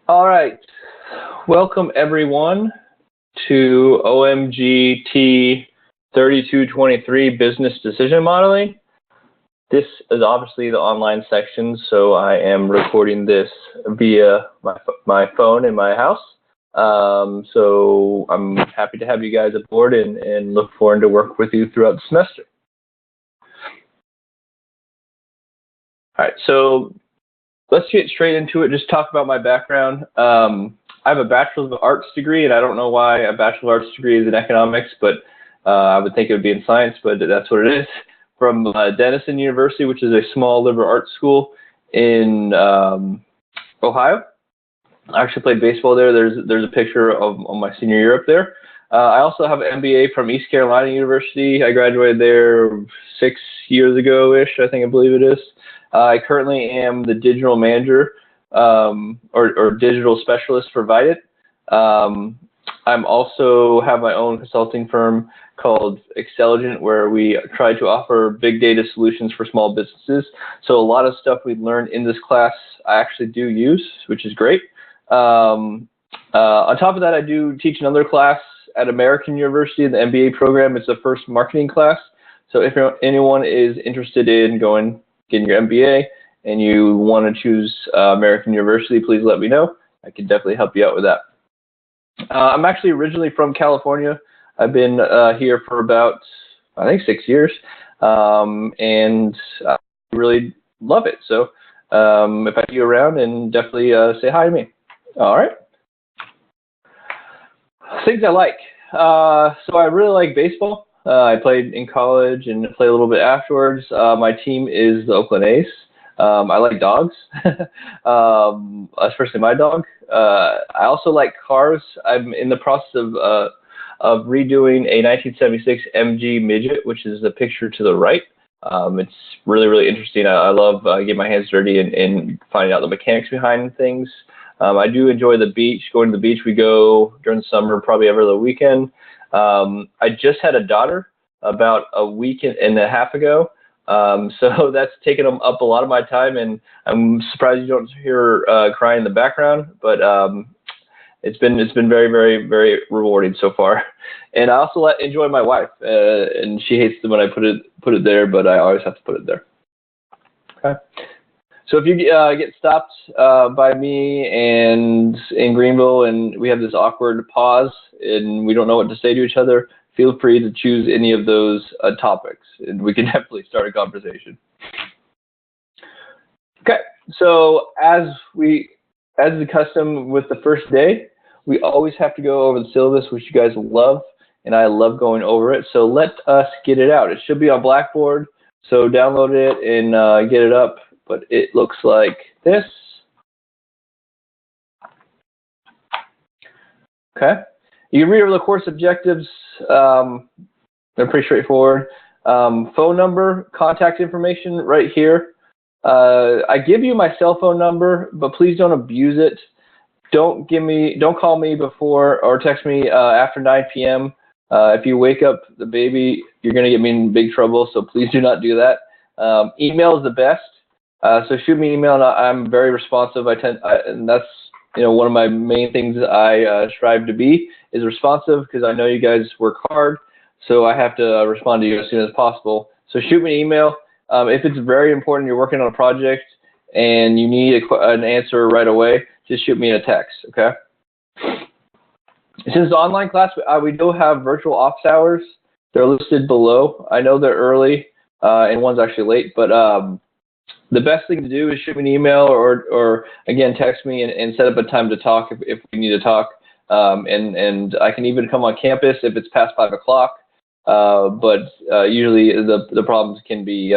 All right, welcome everyone to OMGT3223 Business Decision Modeling. This is obviously the online section, so I am recording this via my phone in my house. So I'm happy to have you guys aboard and look forward to work with you throughout the semester. All right, so let's get straight into it. Just talk about my background. I have a Bachelor of Arts degree, and I don't know why a Bachelor of Arts degree is in economics, but I would think it would be in science, but that's what it is. From Denison University, which is a small liberal arts school in Ohio. I actually played baseball there. There's a picture of my senior year up there. I also have an MBA from East Carolina University. I graduated there 6 years ago-ish, I believe it is. I currently am the digital manager or digital specialist for Vidit. I'm also have my own consulting firm called Xtelligent, where we try to offer big data solutions for small businesses. So a lot of stuff we learned in this class I actually do use, which is great. On top of that, I do teach another class at American University, the MBA program. It's the first marketing class. So if anyone is interested in getting your MBA and you want to choose American University, please let me know. I can definitely help you out with that. I'm actually originally from California. I've been here for about, 6 years, and I really love it. So if I see you around, and definitely say hi to me. All right. Things I like. So I really like baseball. I played in college and played a little bit afterwards. My team is the Oakland A's. I like dogs, especially my dog. I also like cars. I'm in the process of redoing a 1976 MG Midget, which is the picture to the right. It's really, really interesting. I love getting my hands dirty and finding out the mechanics behind things. I do enjoy the beach. Going to the beach, we go during the summer, probably every other weekend. I just had a daughter about a week and a half ago. So that's taken up a lot of my time, and I'm surprised you don't hear her crying in the background, but it's been very, very, very rewarding so far. And I also enjoy my wife, and she hates it when I put it there, but I always have to put it there. Okay. So if you get stopped by me and in Greenville, and we have this awkward pause, and we don't know what to say to each other, feel free to choose any of those topics, and we can definitely start a conversation. Okay, so as the custom with the first day, we always have to go over the syllabus, which you guys love, and I love going over it. So let us get it out. It should be on Blackboard, so download it and get it up, but it looks like this. Okay. You can read over the course objectives. They're pretty straightforward. Phone number, contact information right here. I give you my cell phone number, but please don't abuse it. Don't call me before or text me after 9 p.m. If you wake up the baby, you're going to get me in big trouble, so please do not do that. Email is the best. So shoot me an email, and I'm very responsive. And that's one of my main things that I strive to be is responsive, because I know you guys work hard, so I have to respond to you as soon as possible. So shoot me an email. If it's very important, you're working on a project and you need an answer right away, just shoot me a text, okay? Since it's an online class, we do have virtual office hours. They're listed below. I know they're early and one's actually late, but the best thing to do is shoot me an email or again, text me and set up a time to talk if we need to talk. And I can even come on campus if it's past 5 o'clock. But usually the problems can be,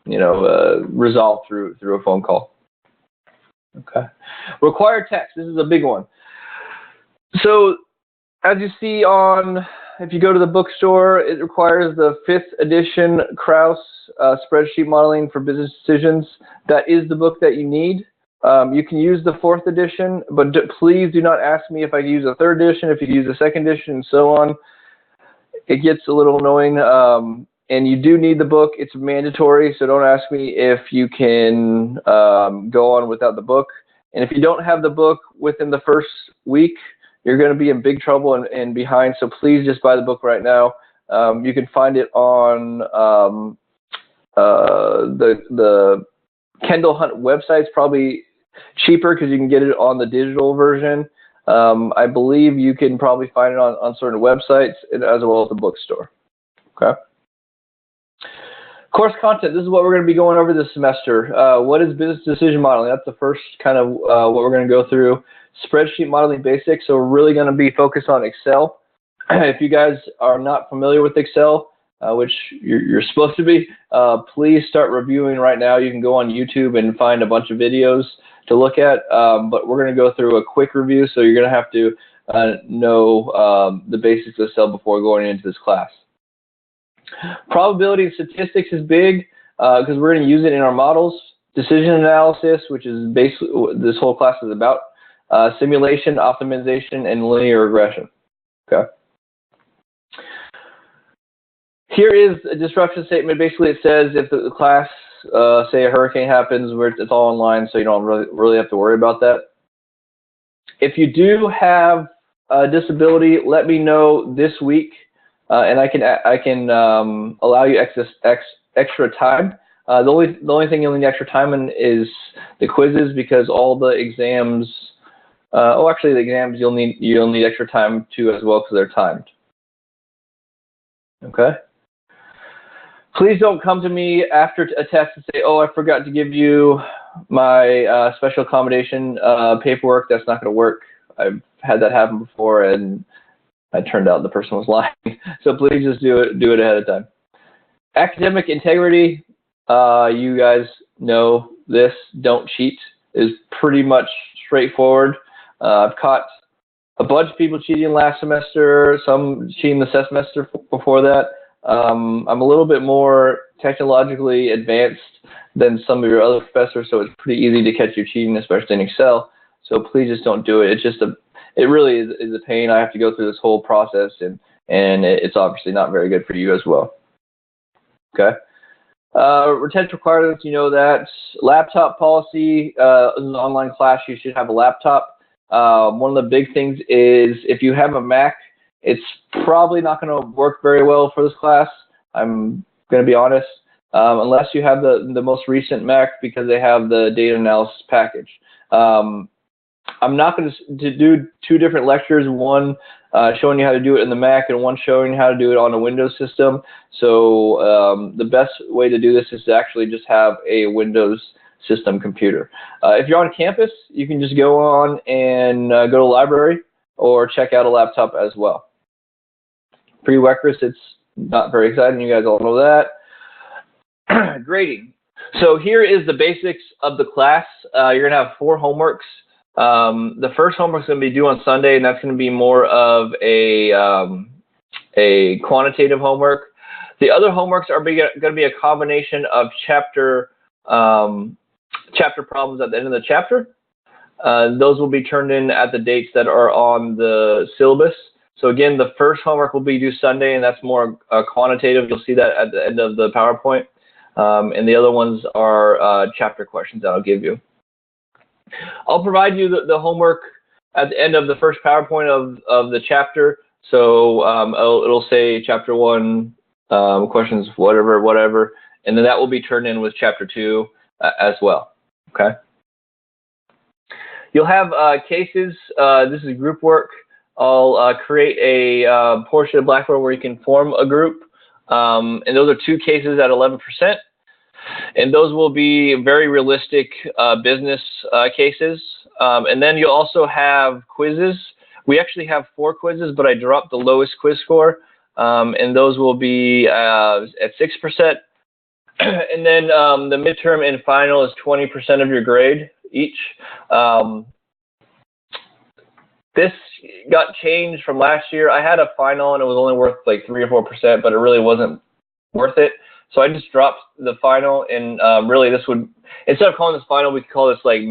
resolved through a phone call. Okay. Required text. This is a big one. So as you see if you go to the bookstore, it requires the 5th edition Krauss Spreadsheet Modeling for Business Decisions. That is the book that you need. You can use the 4th edition, but please do not ask me if I use a 3rd edition, if you use a 2nd edition, and so on. It gets a little annoying, and you do need the book. It's mandatory, so don't ask me if you can go on without the book. And if you don't have the book within the first week, you're going to be in big trouble and behind. So please just buy the book right now. You can find it on the Kendall Hunt website's probably cheaper because you can get it on the digital version. I believe you can probably find it on certain websites as well as the bookstore. Okay. Course content. This is what we're going to be going over this semester. What is business decision modeling? That's the first kind of what we're going to go through. Spreadsheet modeling basics. So we're really going to be focused on Excel. If you guys are not familiar with Excel, which you're supposed to be, please start reviewing right now. You can go on YouTube and find a bunch of videos to look at, but we're going to go through a quick review, so you're going to have to know the basics of Excel before going into this class. Probability and statistics is big because we're going to use it in our models. Decision analysis, which is basically what this whole class is about. Simulation, optimization, and linear regression. Okay. Here is a disruption statement. Basically, it says if the class, say a hurricane happens, where it's all online, so you don't really have to worry about that. If you do have a disability, let me know this week, and I can allow you extra time. The only thing you'll need extra time in is the quizzes, because all the exams. Actually, the exams you'll need extra time too as well, because they're timed. Okay. Please don't come to me after a test and say, "Oh, I forgot to give you my special accommodation paperwork." That's not going to work. I've had that happen before, and it turned out the person was lying. So please just do it ahead of time. Academic integrity. You guys know this. Don't cheat is pretty much straightforward. I've caught a bunch of people cheating last semester, some cheating the semester before that. I'm a little bit more technologically advanced than some of your other professors, so it's pretty easy to catch you cheating, especially in Excel. So please just don't do it. It really is a pain. I have to go through this whole process, and it's obviously not very good for you as well. Okay. Retention requirements, you know that. Laptop policy, this is an online class, you should have a laptop. One of the big things is if you have a Mac, it's probably not going to work very well for this class. I'm going to be honest, unless you have the most recent Mac, because they have the data analysis package. I'm not going to do two different lectures, one showing you how to do it in the Mac and one showing you how to do it on a Windows system. So the best way to do this is to actually just have a Windows system computer. If you're on campus, you can just go on and go to the library or check out a laptop as well. Prerequisites, it's not very exciting. You guys all know that. Grading. So here is the basics of the class. You're going to have 4 homeworks. The first homework is going to be due on Sunday, and that's going to be more of a quantitative homework. The other homeworks are going to be a combination of chapter problems at the end of the chapter. Those will be turned in at the dates that are on the syllabus. So again, the first homework will be due Sunday, and that's more quantitative. You'll see that at the end of the PowerPoint. And the other ones are chapter questions that I'll give you. I'll provide you the homework at the end of the first PowerPoint of the chapter. So it'll say chapter 1, questions, whatever, and then that will be turned in with chapter 2 as well. Okay. You'll have cases. This is group work. I'll create a portion of Blackboard where you can form a group, and those are 2 cases at 11%. And those will be very realistic business cases. And then you'll also have quizzes. We actually have 4 quizzes, but I dropped the lowest quiz score. And those will be at 6%. And then the midterm and final is 20% of your grade each. This got changed from last year. I had a final and it was only worth like 3 or 4%, but it really wasn't worth it. So I just dropped the final, and really this would, instead of calling this final, we could call this like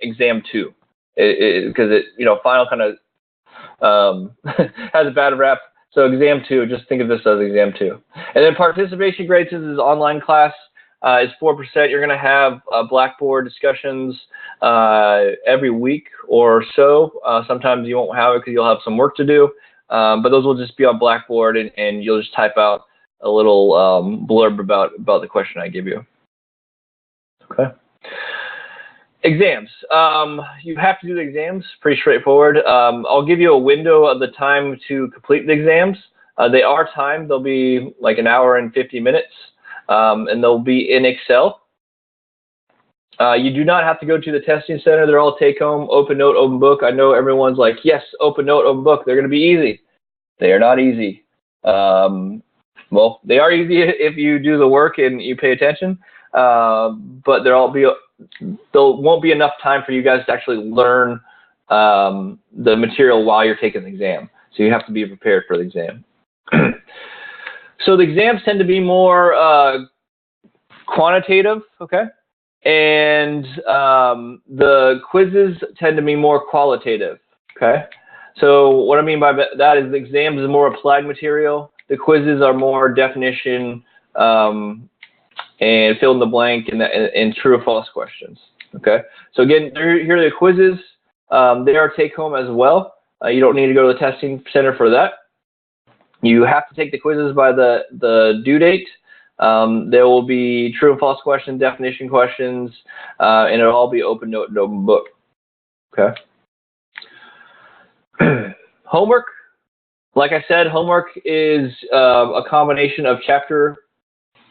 exam 2, because final kind of has a bad rap. So exam 2, just think of this as exam 2. And then participation grades, this is online class. is 4%. You're going to have Blackboard discussions every week or so. Sometimes you won't have it because you'll have some work to do, but those will just be on Blackboard, and you'll just type out a little blurb about the question I give you. Okay. Exams. You have to do the exams. Pretty straightforward. I'll give you a window of the time to complete the exams. They are timed. They'll be like an hour and 50 minutes, and they'll be in Excel. You do not have to go to the testing center. They're all take-home, open note, open book. I know everyone's like, yes, open note, open book. They're going to be easy. They are not easy. Well, they are easy if you do the work and you pay attention, but there won't be enough time for you guys to actually learn the material while you're taking the exam. So you have to be prepared for the exam. So the exams tend to be more quantitative, okay? And the quizzes tend to be more qualitative, okay? So what I mean by that is the exams is more applied material. The quizzes are more definition and fill in the blank and true or false questions, okay? So again, here are the quizzes. They are take home as well. You don't need to go to the testing center for that. You have to take the quizzes by the due date. There will be true and false questions, definition questions, and it'll all be open note and open book. Okay. Homework. Like I said, homework is a combination of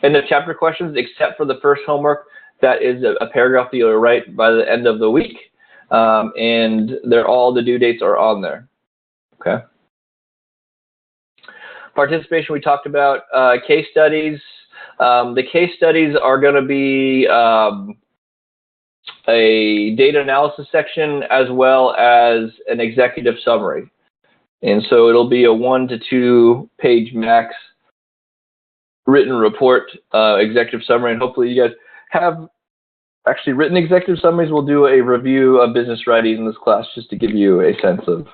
end of chapter questions, except for the first homework. That is a paragraph that you'll write by the end of the week, and all the due dates are on there. Okay. Participation, we talked about case studies. The case studies are going to be a data analysis section as well as an executive summary. And so it'll be a 1 to 2 page max written report, executive summary, and hopefully you guys have actually written executive summaries. We'll do a review of business writing in this class just to give you a sense of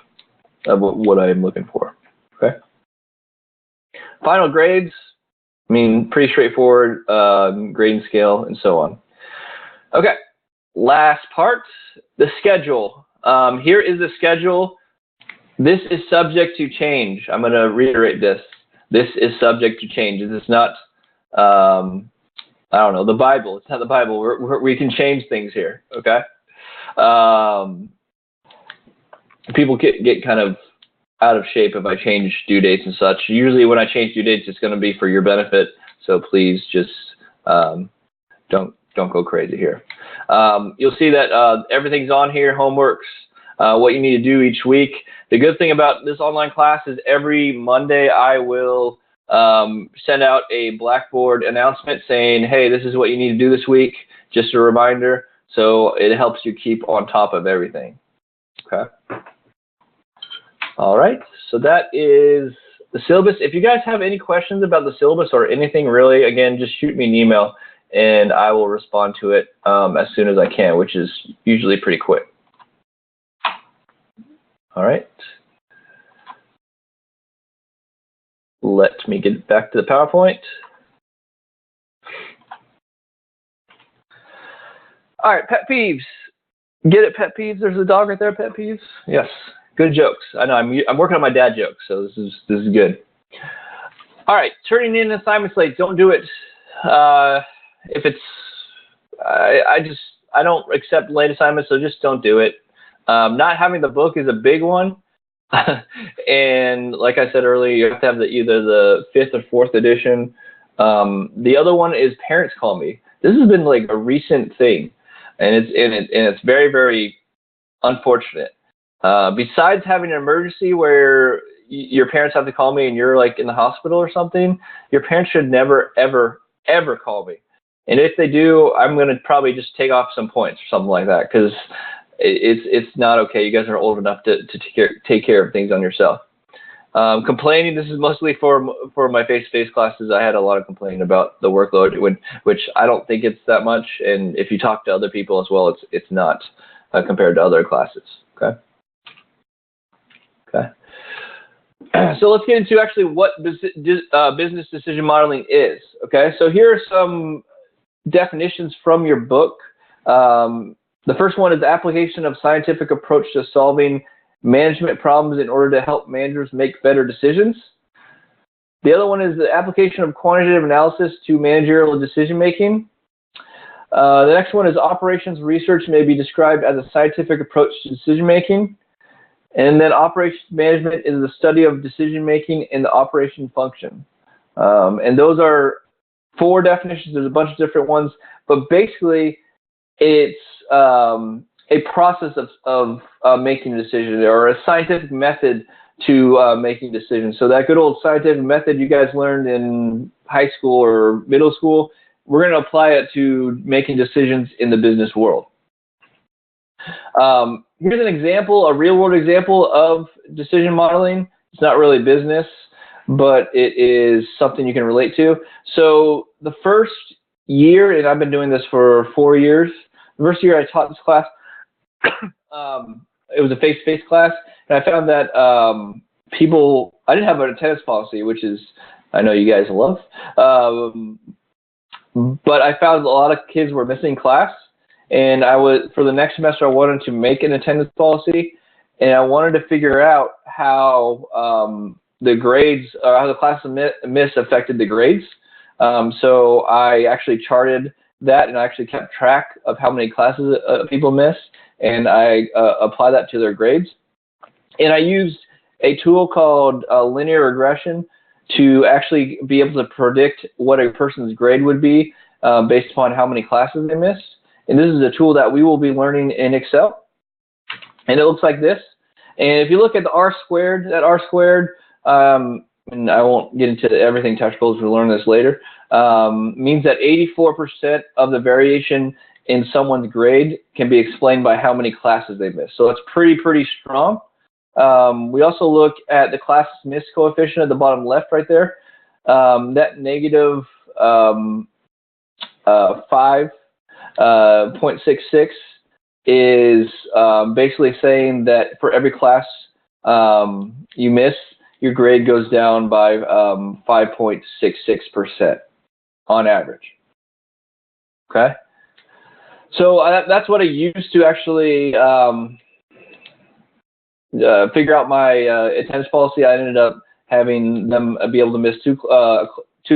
what I am looking for. Okay. Final grades, I mean, pretty straightforward, grading scale and so on. Okay, last part, the schedule. Here is the schedule. This is subject to change. I'm going to reiterate this. This is subject to change. This is not, I don't know, the Bible. It's not the Bible. We can change things here, okay? People get kind of out of shape if I change due dates and such. Usually when I change due dates, it's going to be for your benefit. So please just don't go crazy here. You'll see that everything's on here, homeworks, what you need to do each week. The good thing about this online class is every Monday I will send out a Blackboard announcement saying, hey, this is what you need to do this week. Just a reminder. So it helps you keep on top of everything. Okay. All right, so that is the syllabus. If you guys have any questions about the syllabus or anything really, again, just shoot me an email and I will respond to it as soon as I can, which is usually pretty quick. All right. Let me get back to the PowerPoint. All right, pet peeves. Get it, pet peeves? There's a dog right there, pet peeves? Yes. Good jokes. I know I'm working on my dad jokes, so this is good. All right, turning in assignments late. Don't do it. If it's, I don't accept late assignments, so just don't do it. Not having the book is a big one, and like I said earlier, you have to have either the 5th or 4th edition. The other one is parents call me. This has been like a recent thing, and it's very, very unfortunate. Besides having an emergency where your parents have to call me and you're like in the hospital or something, your parents should never, ever, ever call me. And if they do, I'm going to probably just take off some points or something like that, because it's not okay. You guys are old enough to take care of things on yourself. Complaining, this is mostly for my face-to-face classes. I had a lot of complaining about the workload, which I don't think it's that much. And if you talk to other people as well, it's not compared to other classes. Okay. Okay. So let's get into actually what business decision modeling is. Okay. So here are some definitions from your book. The first one is the application of scientific approach to solving management problems in order to help managers make better decisions. The other one is the application of quantitative analysis to managerial decision making. The next one is operations research may be described as a scientific approach to decision making. And then operations management is the study of decision making in the operation function. And those are 4 definitions. There's a bunch of different ones, but basically it's a process of making a decision, or a scientific method to making decisions. So that good old scientific method you guys learned in high school or middle school, we're going to apply it to making decisions in the business world. Here's an example, a real-world example of decision modeling. It's not really business, but it is something you can relate to. So the first year, and I've been doing this for 4 years, the first year I taught this class, it was a face-to-face class, and I found that I didn't have an attendance policy, which is, I know you guys love, but I found a lot of kids were missing class, and for the next semester, I wanted to make an attendance policy, and I wanted to figure out how the grades, how the class miss affected the grades. So I actually charted that, and I actually kept track of how many classes people miss, and I apply that to their grades. And I used a tool called linear regression to actually be able to predict what a person's grade would be based upon how many classes they missed. And this is a tool that we will be learning in Excel. And it looks like this. And if you look at the R-squared, that R-squared, and I won't get into everything technical because we'll learn this later, means that 84% of the variation in someone's grade can be explained by how many classes they missed. So it's pretty strong. We also look at the classes missed coefficient at the bottom left right there. That negative 5.66 is basically saying that for every class you miss, your grade goes down by 5.66% on average. Okay? So that's what I used to actually figure out my attendance policy. I ended up having them be able to miss two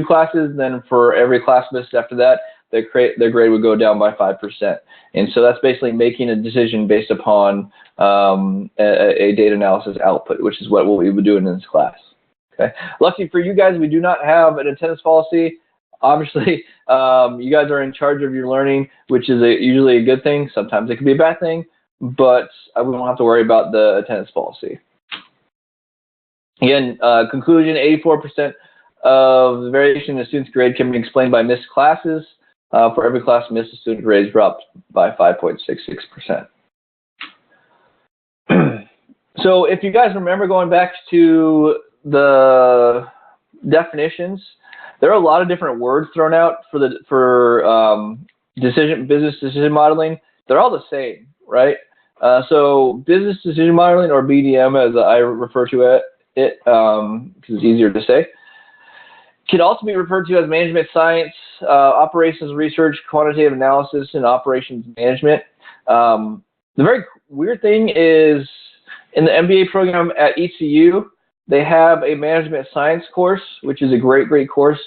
classes. Then for every class missed after that, their grade would go down by 5%. And so that's basically making a decision based upon a data analysis output, which is what we'll be doing in this class. Okay. Lucky for you guys, we do not have an attendance policy. Obviously, you guys are in charge of your learning, which is usually a good thing. Sometimes it can be a bad thing, but we won't have to worry about the attendance policy. Again, conclusion, 84% of the variation in a student's grade can be explained by missed classes. For every class missed, the student grades dropped by 5.66%. So if you guys remember going back to the definitions, there are a lot of different words thrown out for business decision modeling. They're all the same, right? So business decision modeling, or BDM as I refer to it, because it's easier to say, can also be referred to as management science, operations research, quantitative analysis, and operations management. The very weird thing is, in the MBA program at ECU, they have a management science course, which is a great course,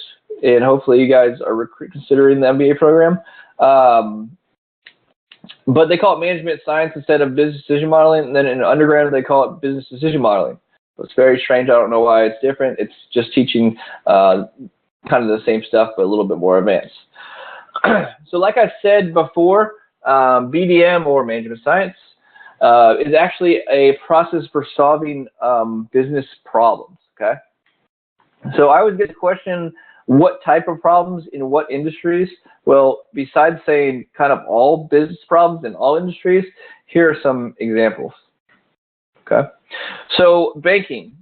and hopefully you guys are considering the MBA program. But they call it management science instead of business decision modeling, and then in undergrad they call it business decision modeling. So it's very strange. I don't know why it's different. It's just teaching kind of the same stuff, but a little bit more advanced. So like I said before, BDM, or management science, is actually a process for solving business problems, okay? So I always get the question, what type of problems in what industries? Well, besides saying kind of all business problems in all industries, here are some examples, okay? So banking,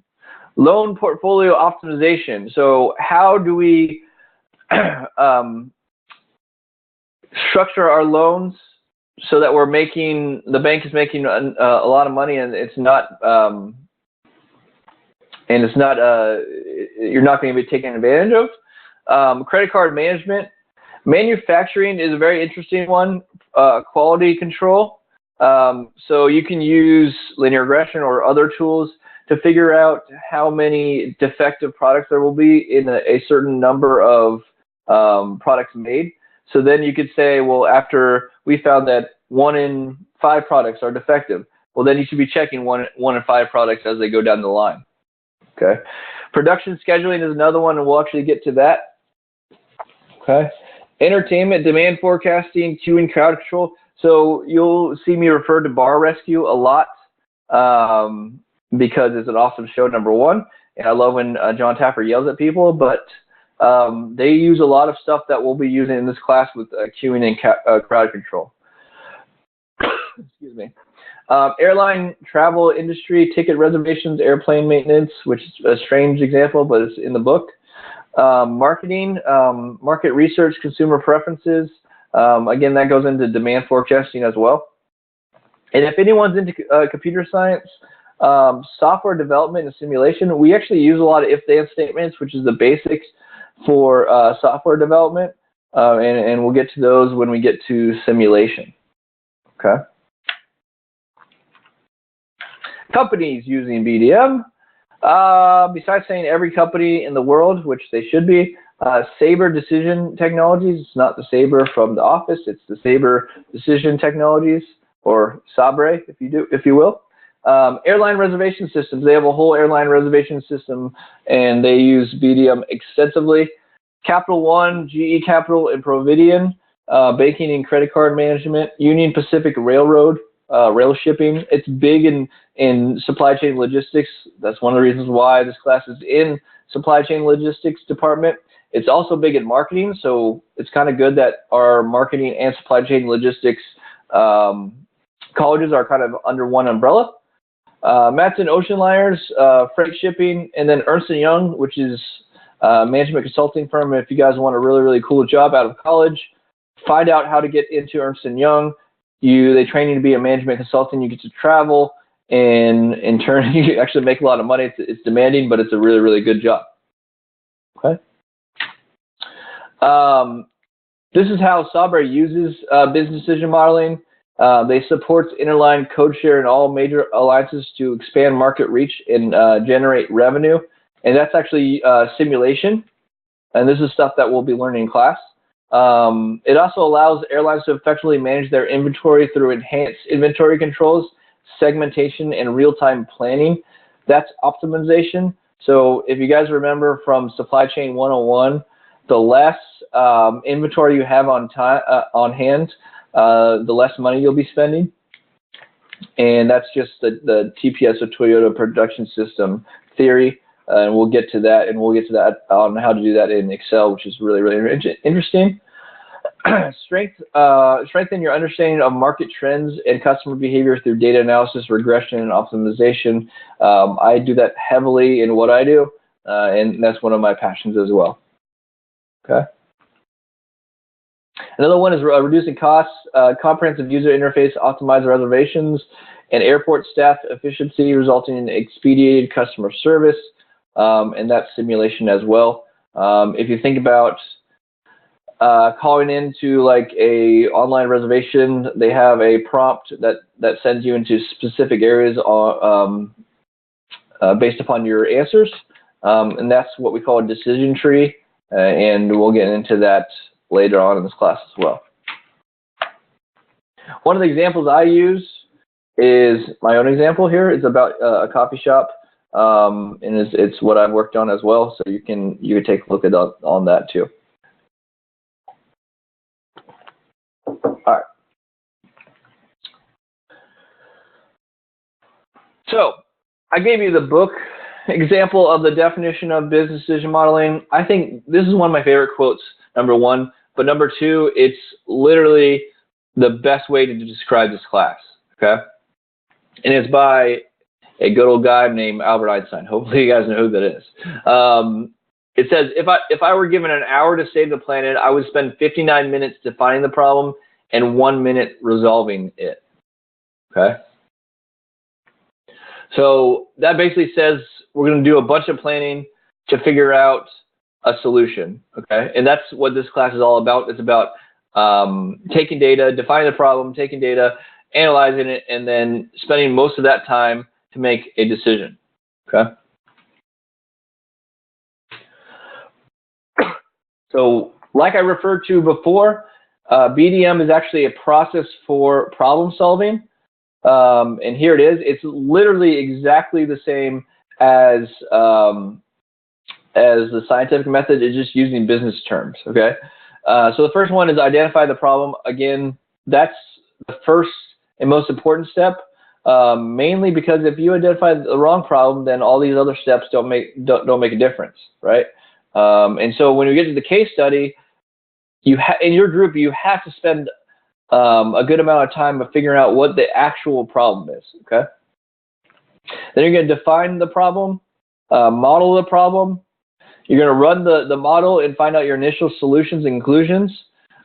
loan portfolio optimization. So how do we structure our loans so that the bank is making a lot of money, and it's not you're not going to be taken advantage of. Credit card management. Manufacturing is a very interesting one. Quality control. So you can use linear regression or other tools to figure out how many defective products there will be in a certain number of products made. So then you could say, well, after we found that 1 in 5 products are defective, well, then you should be checking 1 in 5 products as they go down the line. Okay. Production scheduling is another one, and we'll actually get to that. Okay. Entertainment, demand forecasting, queuing, crowd control. So you'll see me refer to Bar Rescue a lot because it's an awesome show, number one. And I love when John Tapper yells at people, but they use a lot of stuff that we'll be using in this class with queuing and crowd control. Excuse me. Airline travel industry, ticket reservations, airplane maintenance, which is a strange example, but it's in the book. Marketing, market research, consumer preferences. Again, that goes into demand forecasting as well. And if anyone's into computer science, software development and simulation, we actually use a lot of if-then statements, which is the basics for software development. And we'll get to those when we get to simulation. Okay. Companies using BDM. Besides saying every company in the world, which they should be, Sabre Decision Technologies. It's not the Sabre from The Office. It's the Sabre Decision Technologies, or Sabre, if you will. Airline reservation systems. They have a whole airline reservation system, and they use BDM extensively. Capital One, GE Capital, and Providian. Banking and credit card management. Union Pacific Railroad. Rail shipping. It's big in supply chain logistics. That's one of the reasons why this class is in supply chain logistics department. It's also big in marketing, so it's kind of good that our marketing and supply chain logistics colleges are kind of under one umbrella. Matson Ocean Liners, freight shipping, and then Ernst & Young, which is a management consulting firm. If you guys want a really, really cool job out of college, find out how to get into Ernst & Young. They train you to be a management consultant. You get to travel, and in turn, you actually make a lot of money. It's demanding, but it's a really, really good job. Okay. This is how Sabre uses business decision modeling. They support interline code share in all major alliances to expand market reach and generate revenue. And that's actually simulation. And this is stuff that we'll be learning in class. It also allows airlines to effectively manage their inventory through enhanced inventory controls, segmentation, and real-time planning. That's optimization. So if you guys remember from Supply Chain 101, the less inventory you have on hand, the less money you'll be spending. And that's just the TPS or Toyota production system theory. And we'll get to that, and we'll get to that on how to do that in Excel, which is really, really interesting. Strengthen your understanding of market trends and customer behavior through data analysis, regression, and optimization. I do that heavily in what I do, and that's one of my passions as well. Okay. Another one is reducing costs, comprehensive user interface, optimize reservations, and airport staff efficiency, resulting in expedited customer service. And that's simulation as well. If you think about calling into like a online reservation, they have a prompt that sends you into specific areas based upon your answers, and that's what we call a decision tree, and we'll get into that later on in this class as well. One of the examples I use is my own example here. It's about a coffee shop. And it's what I've worked on as well, so you can take a look at on that too. All right. So I gave you the book example of the definition of business decision modeling. I think this is one of my favorite quotes, number one, but number two, it's literally the best way to describe this class. Okay, and it's by a good old guy named Albert Einstein. Hopefully you guys know who that is. It says, if I were given an hour to save the planet, I would spend 59 minutes defining the problem and 1 minute resolving it. Okay? So that basically says we're going to do a bunch of planning to figure out a solution, okay? And that's what this class is all about. It's about taking data, defining the problem, taking data, analyzing it, and then spending most of that time to make a decision, okay? So like I referred to before, BDM is actually a process for problem solving. And here it is. It's literally exactly the same as the scientific method. It's just using business terms, okay? So the first one is identify the problem. Again, that's the first and most important step, mainly because if you identify the wrong problem, then all these other steps don't make a difference, right? And so when we get to the case study, in your group, you have to spend a good amount of time of figuring out what the actual problem is, okay? Then you're going to define the problem, model the problem. You're going to run the model and find out your initial solutions and conclusions.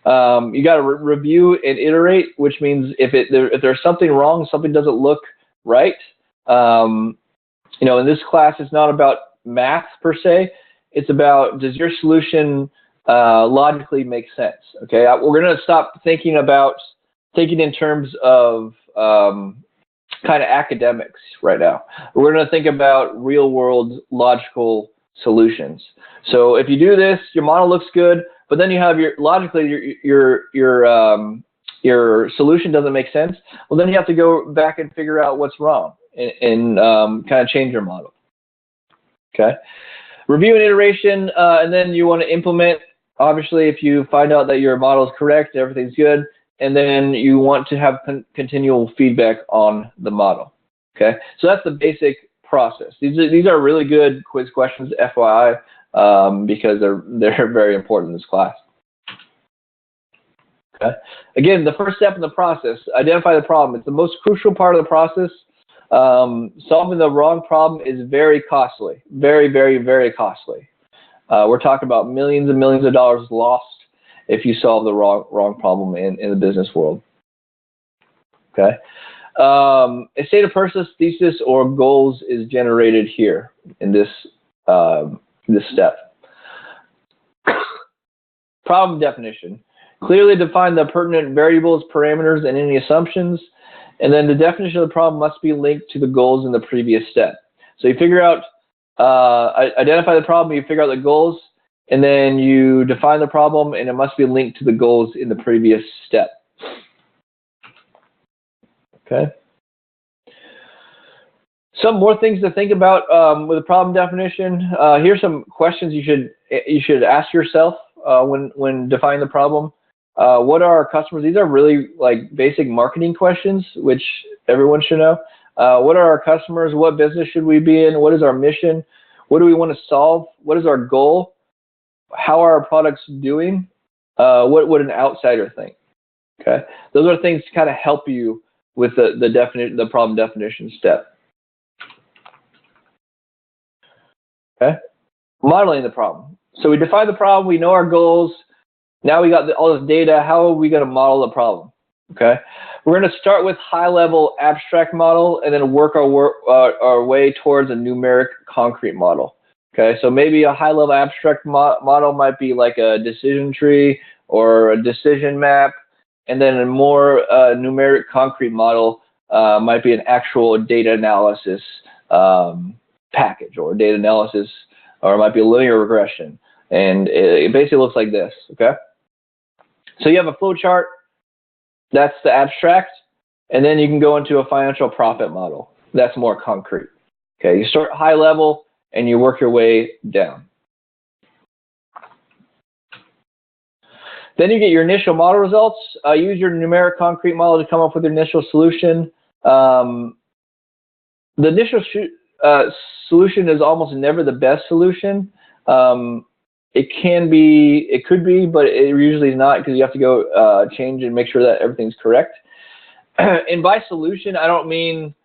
You got to review and iterate, which means if there's something wrong, something doesn't look right. You know, in this class, it's not about math per se. It's about, does your solution logically make sense? Okay, we're going to stop thinking in terms of kind of academics right now. We're going to think about real world logical solutions. So if you do this, your model looks good, but then you have your solution doesn't make sense. Well, then you have to go back and figure out what's wrong and kind of change your model. Okay. Review and iteration, and then you want to implement. Obviously, if you find out that your model is correct, everything's good, and then you want to have continual feedback on the model. Okay, so that's the basic process. These are really good quiz questions, FYI, because they're very important in this class. Okay, again, the first step in the process: identify the problem. It's the most crucial part of the process. Solving the wrong problem is very costly, very, very, very costly. We're talking about millions and millions of dollars lost if you solve the wrong problem in the business world. Okay, a state of purpose, thesis, or goals is generated here in this step. Problem definition: clearly define the pertinent variables, parameters, and any assumptions. And then the definition of the problem must be linked to the goals in the previous step. So you figure out, identify the problem, you figure out the goals, and then you define the problem, and it must be linked to the goals in the previous step. Okay. Some more things to think about with a problem definition. Here's some questions you should ask yourself when defining the problem. What are our customers? These are really like basic marketing questions, which everyone should know. What are our customers? What business should we be in? What is our mission? What do we want to solve? What is our goal? How are our products doing? What would an outsider think? Okay, those are things to kind of help you with the problem definition step. Okay, modeling the problem. So we define the problem. We know our goals. Now we got all this data. How are we going to model the problem? Okay, we're going to start with high-level abstract model and then work our way towards a numeric concrete model. Okay, so maybe a high-level abstract model might be like a decision tree or a decision map, and then a more numeric concrete model might be an actual data analysis package or data analysis, or it might be a linear regression. And it basically looks like this, okay? So you have a flow chart, that's the abstract, and then you can go into a financial profit model. That's more concrete. Okay, you start high level and you work your way down. Then you get your initial model results. Use your numeric concrete model to come up with your initial solution. The initial solution is almost never the best solution. It could be, but it usually is not, because you have to go change and make sure that everything's correct. And by solution, I don't mean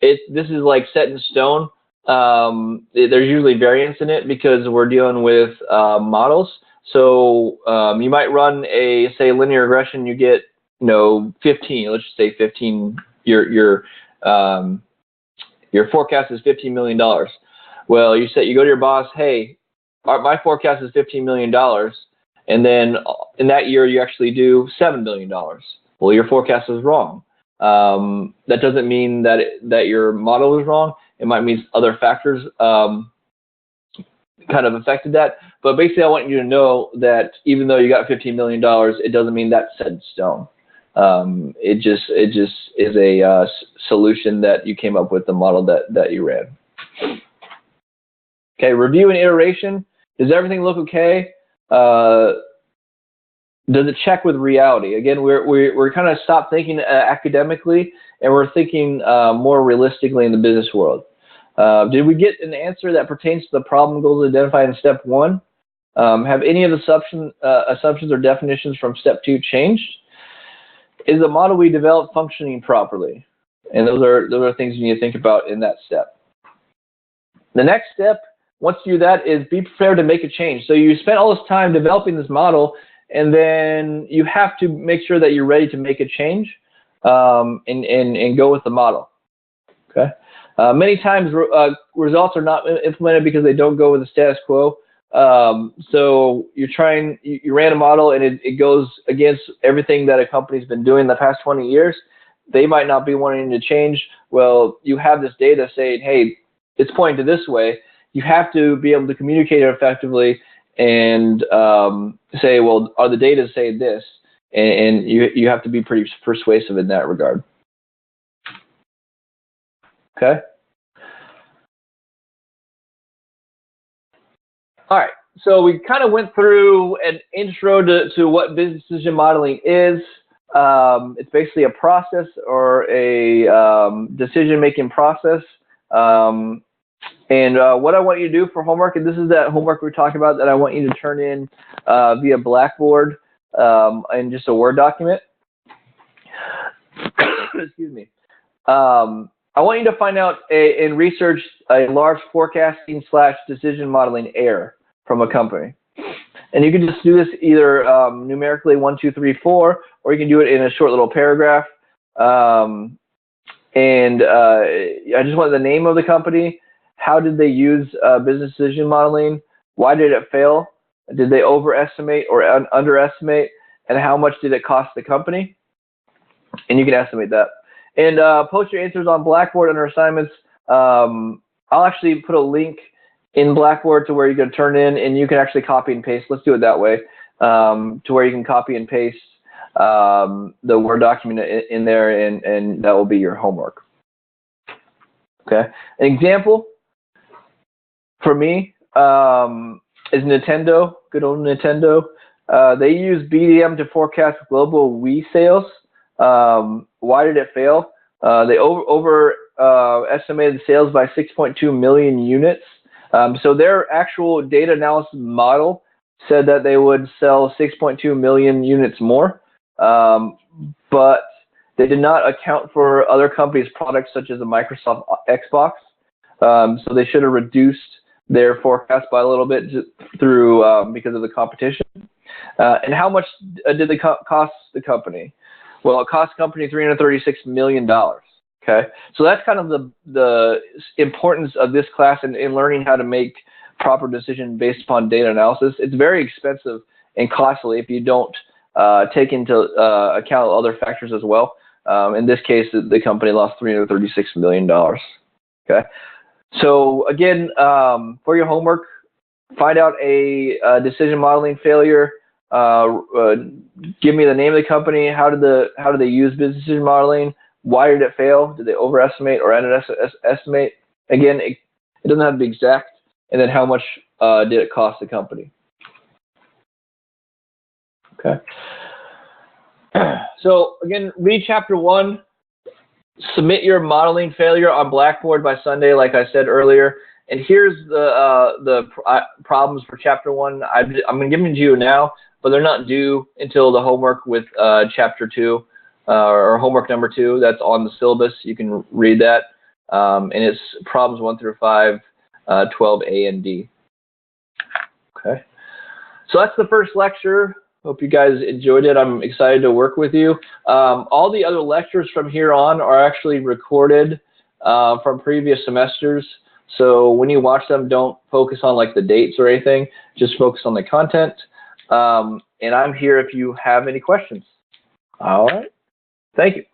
this is like set in stone. There's usually variance in it because we're dealing with models. So you might run say linear regression. You get 15. Let's just say 15. Your forecast is $15 million. Well, you go to your boss, hey, my forecast is $15 million, and then in that year you actually do $7 million. Well, your forecast is wrong. That doesn't mean that your model is wrong. It might mean other factors kind of affected that. But basically, I want you to know that even though you got $15 million, it doesn't mean that's set in stone. It just is a solution that you came up with, the model that you ran. Okay, review and iteration. Does everything look okay? Does it check with reality? Again, we're kind of stopped thinking academically, and we're thinking more realistically in the business world. Did we get an answer that pertains to the problem goals identified in step 1? Have any of the assumptions or definitions from step 2 changed? Is the model we developed functioning properly? And those are things you need to think about in that step. The next step, once you do that, is be prepared to make a change. So you spent all this time developing this model, and then you have to make sure that you're ready to make a change and go with the model. Okay. Many times results are not implemented because they don't go with the status quo. So you ran a model and it goes against everything that a company's been doing the past 20 years. They might not be wanting to change. Well, you have this data saying, hey, it's pointing to this way. You have to be able to communicate it effectively and say, well, are the data saying this? And you have to be pretty persuasive in that regard. Okay. All right. So we kind of went through an intro to what business decision modeling is. It's basically a process or a decision-making process. And what I want you to do for homework, and this is that homework we're talking about that I want you to turn in via Blackboard in just a Word document. Excuse me. I want you to find out and research a large forecasting / decision modeling error from a company. And you can just do this either numerically 1, 2, 3, 4, or you can do it in a short little paragraph. I just want the name of the company. How did they use business decision modeling? Why did it fail? Did they overestimate or underestimate? And how much did it cost the company? And you can estimate that. And post your answers on Blackboard under assignments. I'll actually put a link in Blackboard to where you can turn in, and you can actually copy and paste. Let's do it that way, to where you can copy and paste the Word document in there, and that will be your homework. Okay. An example for me is Nintendo, good old Nintendo. They use BDM to forecast global Wii sales. Why did it fail? They overestimated sales by 6.2 million units. So their actual data analysis model said that they would sell 6.2 million units more, but they did not account for other companies' products such as the Microsoft Xbox. So they should have reduced their forecast by a little bit through because of the competition. And how much did it cost the company? Well, it cost the company $336 million. Okay, so that's kind of the importance of this class in learning how to make proper decisions based upon data analysis. It's very expensive and costly if you don't take into account other factors as well. In this case, the company lost $336 million. Okay, so again, for your homework, find out a decision modeling failure. Give me the name of the company. How did they use business decision modeling? Why did it fail? Did they overestimate or underestimate? Again, it doesn't have to be exact. And then how much did it cost the company? Okay. So again, read chapter 1. Submit your modeling failure on Blackboard by Sunday, like I said earlier. And here's the problems for chapter 1. I'm going to give them to you now, but they're not due until the homework with chapter 2. Or homework number 2, that's on the syllabus. You can read that. And it's problems 1 through 5, 12A and D. Okay. So that's the first lecture. Hope you guys enjoyed it. I'm excited to work with you. All the other lectures from here on are actually recorded from previous semesters. So when you watch them, don't focus on like the dates or anything. Just focus on the content. And I'm here if you have any questions. All right. Thank you.